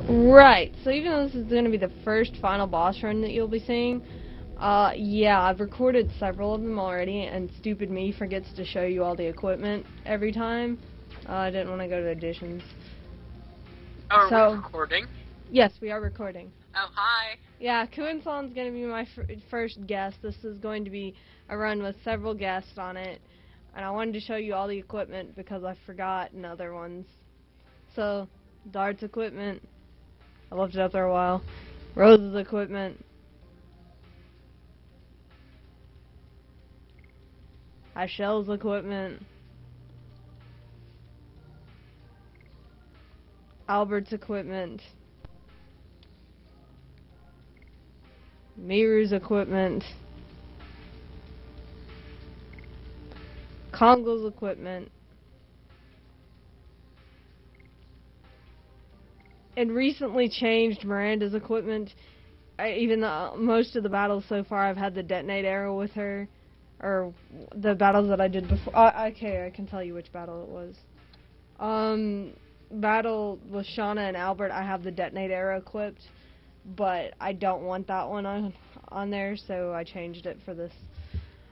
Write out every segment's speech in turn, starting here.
Right, so even though this is going to be the first final boss run that you'll be seeing, yeah, I've recorded several of them already, and stupid me forgets to show you all the equipment every time. I didn't want to go to additions. Oh, are So, we recording? yes, we are recording. Oh, hi. Yeah, Kuinsan's going to be my first guest. This is going to be a run with several guests on it, and I wanted to show you all the equipment because I forgot in other ones. So, Dart's equipment. I left it up there a while. Rose's equipment. Haschel's equipment. Albert's equipment. Miru's equipment. Congo's equipment. And recently changed Miranda's equipment. Even though most of the battles so far I've had the detonate arrow with her. Or the battles that I did before. Okay, I can tell you which battle it was. Battle with Shauna and Albert, I have the detonate arrow equipped. But I don't want that one on there, so I changed it for this.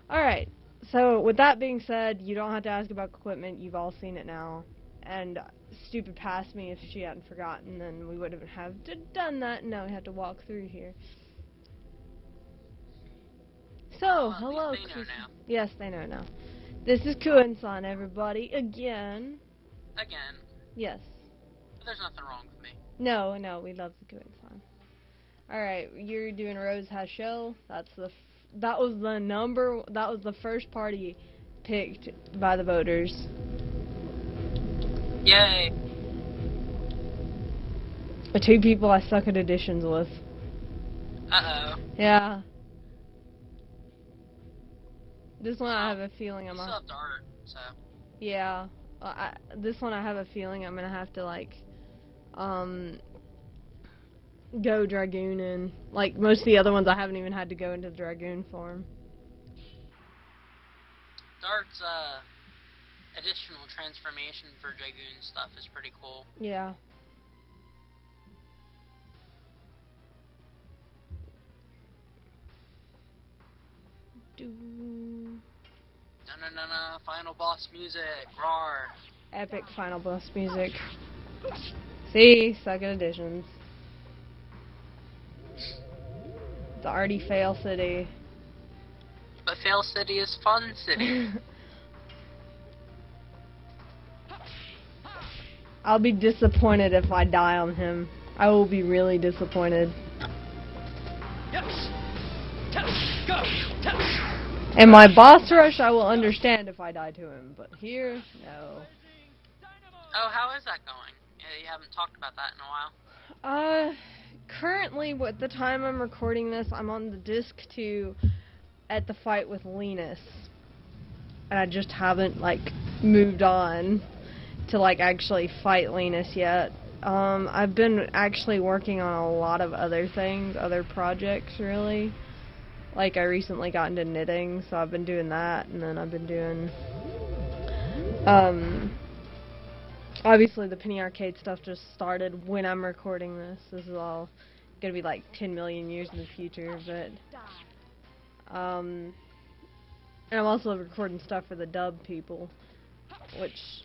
Alright, so with that being said, you don't have to ask about equipment. You've all seen it now. And stupid past me, if she hadn't forgotten, then we wouldn't have done that. No, we have to walk through here. So, hello, At least they know now. Yes, they know now. This is Kuin-san, everybody, again. Again. Yes. But there's nothing wrong with me. No, we love the Kuin-san. Alright, you're doing Rose Haschel. That was the first party picked by the voters. Yay. The two people I suck at additions with. Uh-oh. Yeah. This one I have a feeling I'm still have Dart, so. Yeah. This one I have a feeling I'm gonna have to, like, go Dragoon in. Like, most of the other ones I haven't even had to go into Dragoon form. Dart's, additional transformation for Dragoon stuff is pretty cool. Yeah. Dun-dun-dun-dun, final boss music, roar. Epic final boss music. See? Suck at additions. It's already Fail City. But Fail City is Fun City. I'll be disappointed if I die on him. I will be really disappointed. In my boss rush, I will understand if I die to him, but here, no. Oh, how is that going? Yeah, you haven't talked about that in a while. Currently, at the time I'm recording this, I'm on the disc 2 at the fight with Linus. And I just haven't, like, moved on to, like, actually fight Linus yet. I've been actually working on a lot of other things, other projects, really. Like, I recently got into knitting, so I've been doing that, and then I've been doing, obviously the Penny Arcade stuff just started when I'm recording this. This is all gonna be like 10 million years in the future, but, and I'm also recording stuff for the dub people, which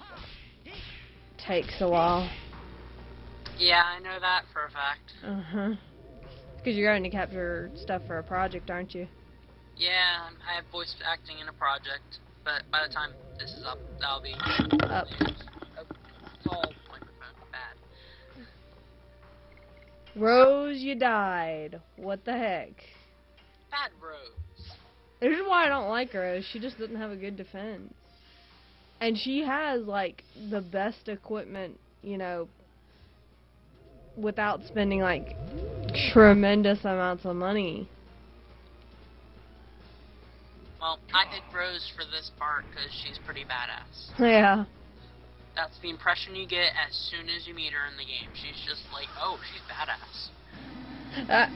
takes a while. Yeah, I know that for a fact. Uh-huh. Because you're going to capture stuff for a project, aren't you? Yeah, I have voice acting in a project, but by the time this is up, that'll be up. Tall microphone, bad. Rose, you died. What the heck? Bad Rose. This is why I don't like Rose. She just doesn't have a good defense. And she has, like, the best equipment, you know, without spending, like, tremendous amounts of money. Well, I picked Rose for this part because she's pretty badass. Yeah. That's the impression you get as soon as you meet her in the game. She's just like, oh, she's badass.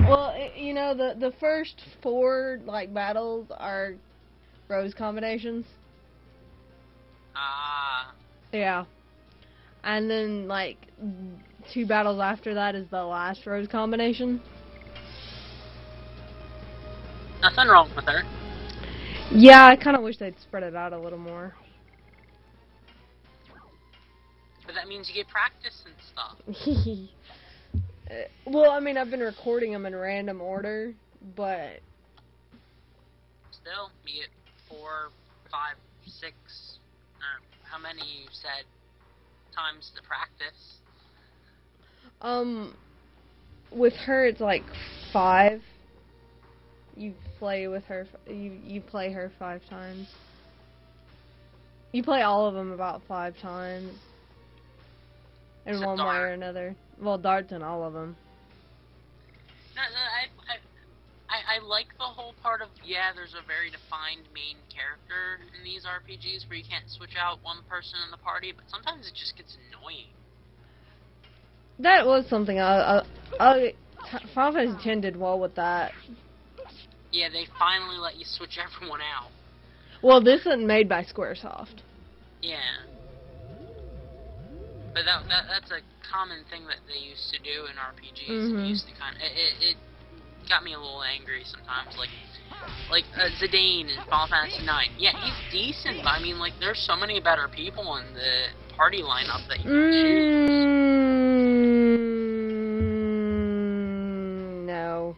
Well, you know, the first 4, like, battles are Rose combinations. Ah. Yeah. And then, like, 2 battles after that is the last Rose combination. Nothing wrong with her. Yeah, I kind of wish they'd spread it out a little more. But that means you get practice and stuff. Well, I mean, I've been recording them in random order, but... Still, you get 4, 5, 6, or how many you said times to practice? With her, it's like 5. You play with her, you play her 5 times. You play all of them about 5 times. In Except one way Dart. or another. Well, Dart's in all of them. No, I like the whole part of, yeah, there's a very defined main character in these RPGs where you can't switch out one person in the party, but sometimes it just gets annoying. That was something Final Fantasy X did well with that. Yeah, they finally let you switch everyone out. Well, this isn't made by Squaresoft. Yeah. But that's a common thing that they used to do in RPGs. Mhm. It used to it got me a little angry sometimes. Like Zidane in Final Fantasy IX. Yeah, he's decent, but I mean, like, there's so many better people in the party lineup that you can choose. No.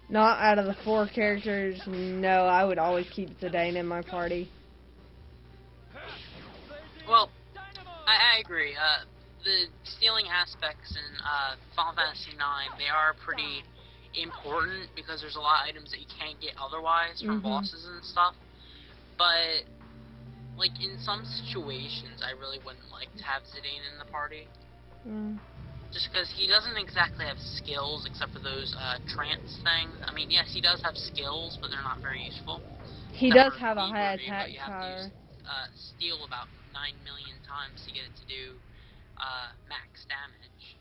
Not out of the 4 characters, no. I would always keep Zidane in my party. Well, I agree. The stealing aspects in Final Fantasy IX, they are pretty important because there's a lot of items that you can't get otherwise from bosses and stuff. But, like, in some situations, I really wouldn't like to have Zidane in the party. Just because he doesn't exactly have skills except for those trance things. I mean, yes, he does have skills, but they're not very useful. He Except does for have a high thievery, attack but you have power. to steal about 9 million times to get it to do max damage.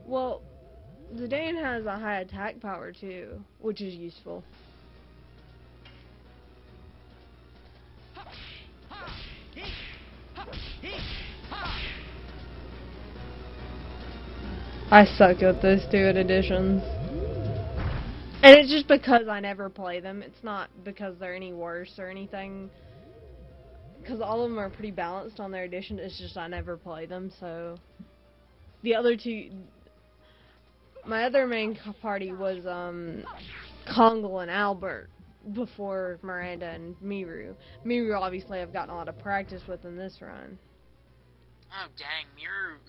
Well, Zidane has a high attack power too, which is useful. I suck at those 2 editions. And it's just because I never play them. It's not because they're any worse or anything. Because all of them are pretty balanced on their edition. It's just I never play them, so... The other 2... My other main party was, Kongal and Albert before Miranda and Miru. Miru, obviously, I've gotten a lot of practice with in this run. Oh dang,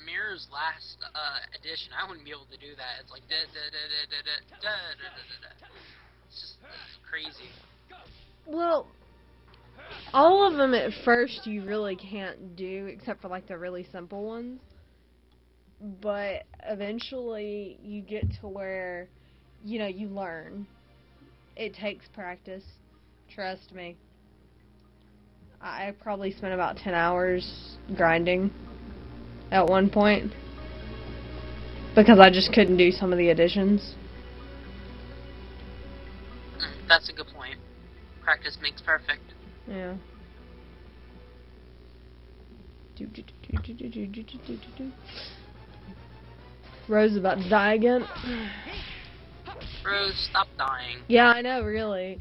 Mirror's last edition, I wouldn't be able to do that. It's like it's just crazy. Well, all of them at first you really can't do, except for like the really simple ones. But eventually you get to where, you know, you learn. It takes practice. Trust me. I probably spent about 10 hours grinding at one point. Because I just couldn't do some of the additions. That's a good point. Practice makes perfect. Yeah. Rose is about to die again. Rose, stop dying. Yeah, I know, really.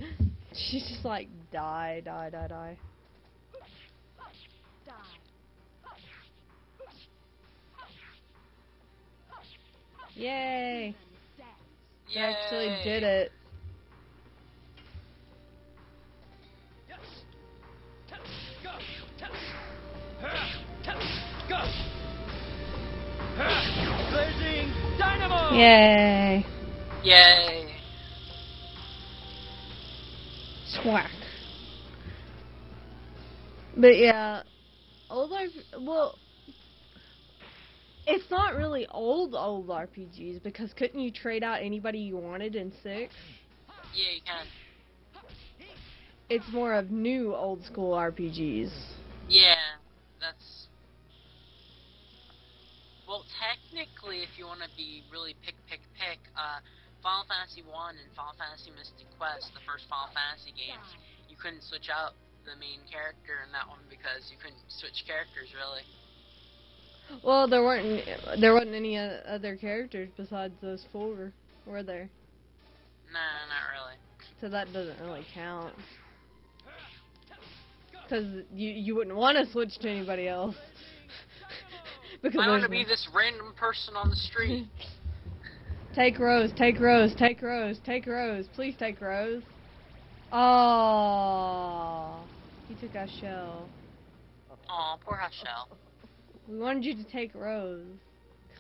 She's just like, die. Yay! Yay! I actually did it. Blazing Dynamo! Yay! Yay! Swack. But yeah, well, it's not really old RPGs, because couldn't you trade out anybody you wanted in 6? Yeah, you can. It's more of new old school RPGs. Yeah, that's... Well, technically, if you want to be really pick, Final Fantasy 1 and Final Fantasy Mystic Quest, the first Final Fantasy games, you couldn't switch out the main character in that one because you couldn't switch characters, really. Well, there wasn't any other characters besides those four, were there? Nah, not really. So that doesn't really count. Because you wouldn't want to switch to anybody else. Because I want to there's be this random person on the street. Take Rose, take Rose, take Rose, take Rose. Please take Rose. Oh, he took Haschel. Aw, poor Haschel. We wanted you to take Rose.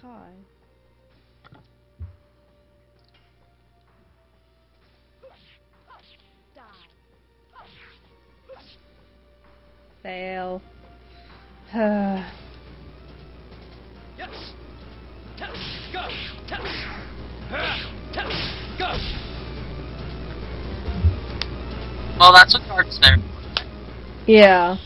God. Fail. Yes. Go. Go. Well, that's what cards there. Yeah.